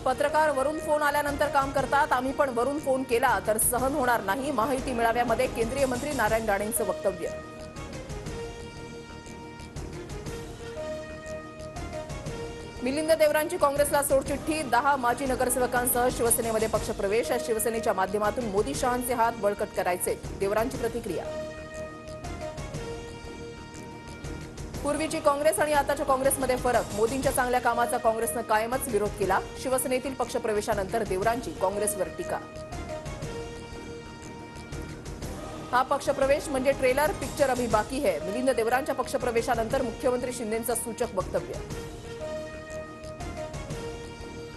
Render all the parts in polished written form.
पत्रकार वरून फोन आल्यानंतर काम करतात. आम्ही पण वरून फोन केला तर सहन होणार नाही. माहिती मेळाव्यामध्ये केंद्रीय मंत्री नारायण राणेंचं वक्तव्य. मिलिंद देवरांची काँग्रेसला सोडचिठ्ठी. 10 माजी नगरसेवकांसह शिवसेनेमध्ये पक्षप्रवेश. शिवसेनेच्या माध्यमातून मोदी शहांचे हात बळकट करायचे, देवरांची प्रतिक्रिया. पूर्वीची काँग्रेस आणि आताच्या काँग्रेसमध्ये फरक. मोदींच्या चांगल्या कामाचा काँग्रेसनं कायमच विरोध केला. शिवसेनेतील पक्षप्रवेशानंतर देवरांची काँग्रेसवर टीका. हा पक्षप्रवेश म्हणजे ट्रेलर पिक्चर अभी बाकी है. मिलिंद देवरांच्या पक्षप्रवेशानंतर मुख्यमंत्री शिंदेंचं सूचक वक्तव्य.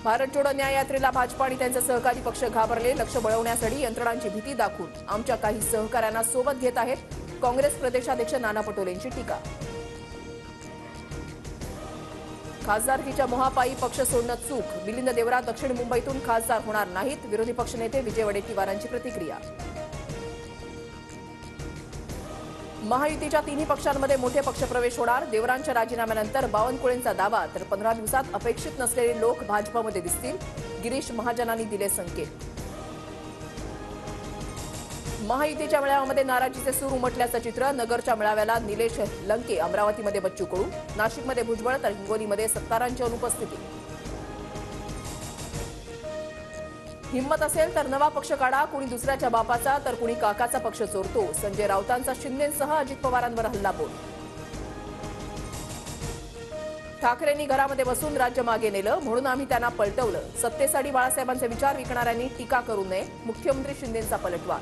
भारत जोडो न्याय यात्रेला भाजपा आणि त्यांचे सहकारी पक्ष घाबरले. लक्ष वळवण्यासाठी यंत्रणांची भीती दाखवून आमच्या काही सहकाऱ्यांना सोबत घेत आहेत. काँग्रेस प्रदेशाध्यक्ष नाना पटोलेंची टीका. खासदारकीच्या मोहापायी पक्ष सोडणं चूक. मिलिंद देवरा दक्षिण मुंबईतून खासदार होणार नाहीत. विरोधी पक्षनेते विजय वडेट्टीवारांची प्रतिक्रिया. महायुतीच्या तिन्ही पक्षांमध्ये मोठे पक्षप्रवेश होणार. देवरांच्या राजीनाम्यानंतर बावनकुळेंचा दावा. तर 15 दिवसात अपेक्षित नसलेले लोक भाजपमध्ये दिसतील. गिरीश महाजनांनी दिले संकेत. महायुतीच्या मेळाव्यामध्ये नाराजीचे सूर उमटल्याचं चित्र. नगरच्या मेळाव्याला निलेश लंके, अमरावतीमध्ये बच्चू कडू, नाशिकमध्ये भुजबळ तर हिंगोलीमध्ये सत्तारांची अनुपस्थिती. हिंमत असेल तर नवा पक्ष काढा. कुणी दुसऱ्याच्या बापाचा तर कुणी काकाचा पक्ष चोरतो. संजय राऊतांचा शिंदेंसह अजित पवारांवर हल्लाबोल. ठाकरेंनी घरामध्ये बसून राज्य मागे नेलं म्हणून आम्ही त्यांना पलटवलं. सत्तेसाठी बाळासाहेबांचे विचार विकणाऱ्यांनी टीका करू नये. मुख्यमंत्री शिंदेंचा पलटवार.